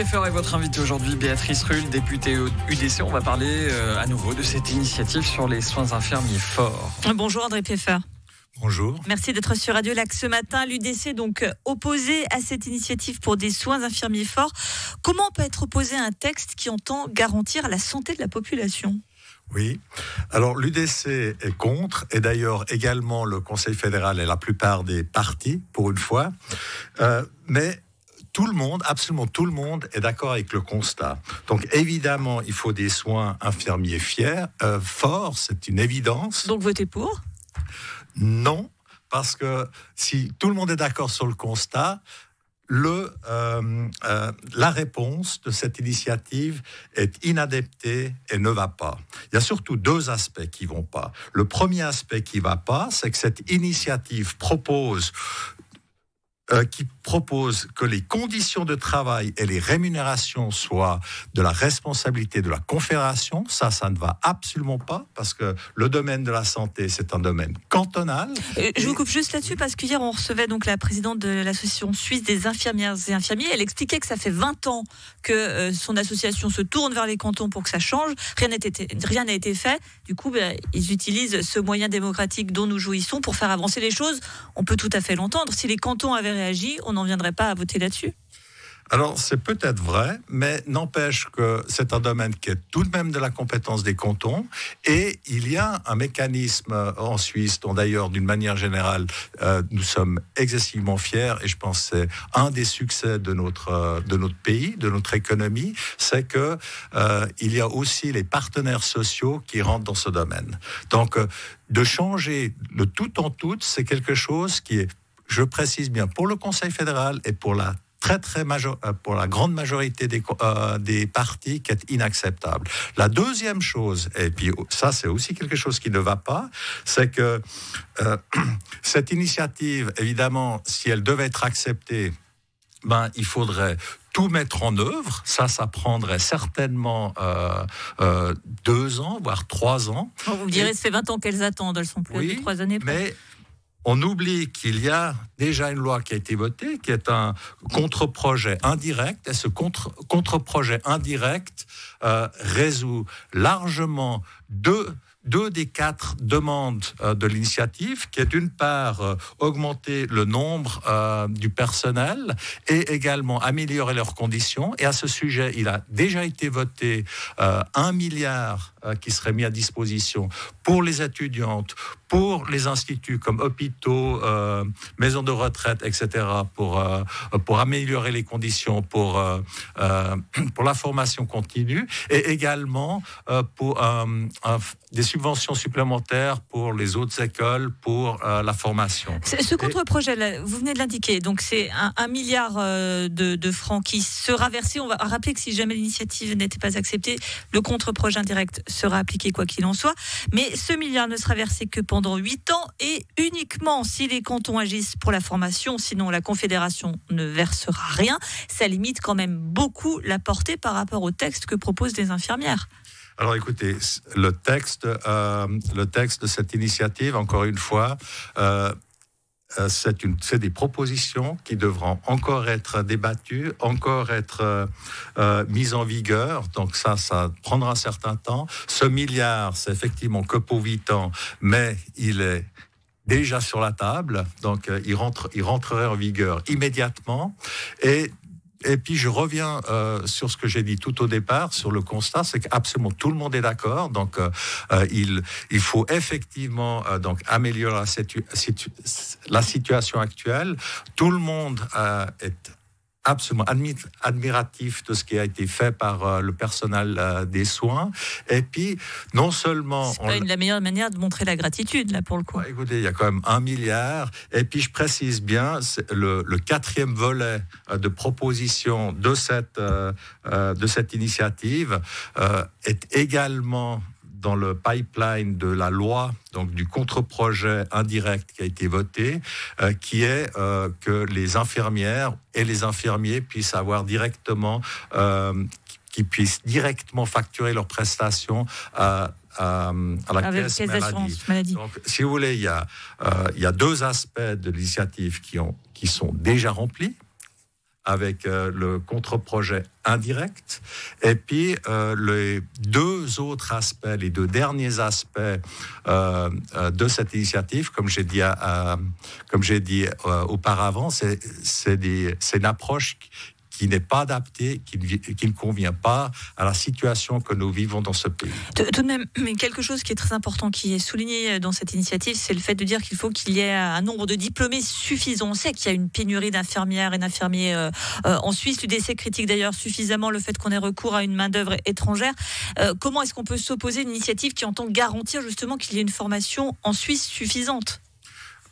Pfeffer est votre invité aujourd'hui, Béatrice Rulle, députée UDC. On va parler à nouveau de cette initiative sur les soins infirmiers forts. Bonjour André Pfeffer. Bonjour. Merci d'être sur Radio Lac ce matin. L'UDC donc opposé à cette initiative pour des soins infirmiers forts. Comment peut être opposé à un texte qui entend garantir la santé de la population ? Oui, alors l'UDC est contre, et d'ailleurs également le Conseil fédéral et la plupart des partis, pour une fois, mais tout le monde, absolument tout le monde est d'accord avec le constat. Donc évidemment, il faut des soins infirmiers forts, c'est une évidence. Donc votez pour ? Non, parce que si tout le monde est d'accord sur le constat, la réponse de cette initiative est inadaptée et ne va pas. Il y a surtout deux aspects qui ne vont pas. Le premier aspect qui ne va pas, c'est que cette initiative propose que les conditions de travail et les rémunérations soient de la responsabilité de la Confédération. Ça ne va absolument pas, parce que le domaine de la santé, c'est un domaine cantonal. Je vous coupe juste là-dessus, parce qu'hier, on recevait donc la présidente de l'association suisse des infirmières et infirmiers. Elle expliquait que ça fait 20 ans que son association se tourne vers les cantons pour que ça change. Rien n'a été fait. Du coup, ils utilisent ce moyen démocratique dont nous jouissons pour faire avancer les choses. On peut tout à fait l'entendre. Si les cantons avaient réagi, on n'en viendrait pas à voter là-dessus. Alors, c'est peut-être vrai, mais n'empêche que c'est un domaine qui est tout de même de la compétence des cantons, et il y a un mécanisme en Suisse dont d'ailleurs, d'une manière générale, nous sommes excessivement fiers, et je pense que c'est un des succès de notre pays, de notre économie, c'est que il y a aussi les partenaires sociaux qui rentrent dans ce domaine. Donc, de changer le tout en tout, c'est quelque chose qui est, je précise bien, pour le Conseil fédéral et pour la pour la grande majorité des partis, qui est inacceptable. La deuxième chose, et puis ça c'est aussi quelque chose qui ne va pas, c'est que cette initiative, évidemment, si elle devait être acceptée, il faudrait tout mettre en œuvre. Ça prendrait certainement 2 ans, voire 3 ans. Vous me direz, ça fait 20 ans qu'elles attendent, elles sont plus de 3 années près. Mais on oublie qu'il y a déjà une loi qui a été votée, qui est un contre-projet indirect, et ce contre-projet indirect résout largement deux des 4 demandes de l'initiative, qui est d'une part augmenter le nombre du personnel et également améliorer leurs conditions. Et à ce sujet, il a déjà été voté 1 milliard qui serait mis à disposition pour les étudiantes, pour les instituts comme hôpitaux, maisons de retraite, etc., pour améliorer les conditions, pour la formation continue, et également pour des subventions supplémentaires pour les autres écoles, pour la formation. Ce contre-projet, vous venez de l'indiquer, donc c'est 1 milliard de francs qui sera versé. On va rappeler que si jamais l'initiative n'était pas acceptée, le contre-projet indirect sera appliqué quoi qu'il en soit. Mais ce milliard ne sera versé que pendant 8 ans et uniquement si les cantons agissent pour la formation. Sinon, la Confédération ne versera rien. Ça limite quand même beaucoup la portée par rapport au texte que proposent les infirmières. Alors écoutez, le texte de cette initiative, encore une fois, c'est des propositions qui devront encore être débattues, encore être mises en vigueur. Donc ça prendra un certain temps. Ce milliard, c'est effectivement que pour 8 ans, mais il est déjà sur la table. Donc il rentrerait en vigueur immédiatement. Et puis je reviens sur ce que j'ai dit tout au départ, sur le constat, c'est qu'absolument tout le monde est d'accord. Donc il faut effectivement donc améliorer la situation actuelle. Tout le monde est absolument admiratif de ce qui a été fait par le personnel des soins. Et puis, non seulement... C'est pas la meilleure manière de montrer la gratitude, là, pour le coup. Écoutez, il y a quand même 1 milliard. Et puis, je précise bien, le 4e volet de proposition de cette initiative est également dans le pipeline de la loi, donc du contre-projet indirect qui a été voté, qui est que les infirmières et les infirmiers puissent avoir directement, qui puissent directement facturer leurs prestations à la caisse maladie. Donc, si vous voulez, il y a 2 aspects de l'initiative qui sont déjà remplis. avec le contre-projet indirect. Et puis, les deux autres aspects, les deux derniers aspects de cette initiative, comme j'ai dit auparavant, c'est une approche qui n'est pas adapté, qui ne convient pas à la situation que nous vivons dans ce pays. Tout de même, mais quelque chose qui est très important, qui est souligné dans cette initiative, c'est le fait de dire qu'il faut qu'il y ait un nombre de diplômés suffisant. On sait qu'il y a une pénurie d'infirmières et d'infirmiers en Suisse. L'UDC critique d'ailleurs suffisamment le fait qu'on ait recours à une main-d'œuvre étrangère. Comment est-ce qu'on peut s'opposer à une initiative qui entend garantir justement qu'il y ait une formation en Suisse suffisante ?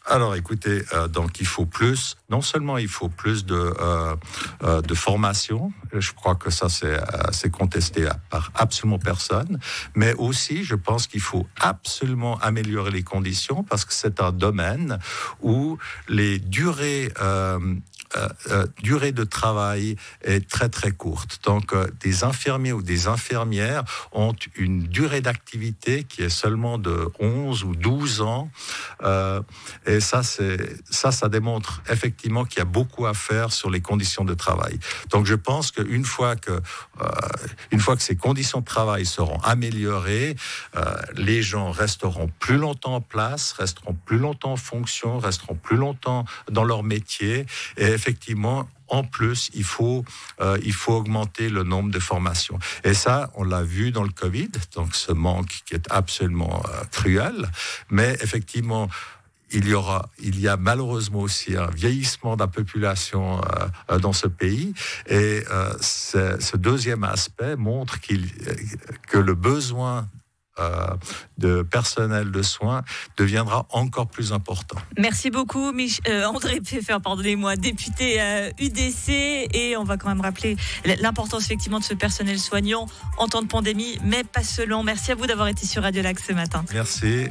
Alors, écoutez, donc il faut plus. Non seulement il faut plus de formation, je crois que ça c'est contesté par absolument personne, mais aussi je pense qu'il faut absolument améliorer les conditions parce que c'est un domaine où les durées de travail est très très courte. Donc des infirmiers ou des infirmières ont une durée d'activité qui est seulement de 11 ou 12 ans. Et ça démontre effectivement qu'il y a beaucoup à faire sur les conditions de travail. Donc je pense qu'une fois que ces conditions de travail seront améliorées, les gens resteront plus longtemps en place, resteront plus longtemps en fonction, resteront plus longtemps dans leur métier. Et effectivement, en plus, il faut augmenter le nombre de formations. Et ça, on l'a vu dans le Covid, donc ce manque qui est absolument cruel. Mais effectivement, il y a malheureusement aussi un vieillissement de la population dans ce pays. Et ce deuxième aspect montre que le besoin de personnel de soins deviendra encore plus important. Merci beaucoup André Pfeffer, pardonnez-moi, député UDC, et on va quand même rappeler l'importance effectivement de ce personnel soignant en temps de pandémie, mais pas seulement. Merci à vous d'avoir été sur Radio Lac ce matin. Merci.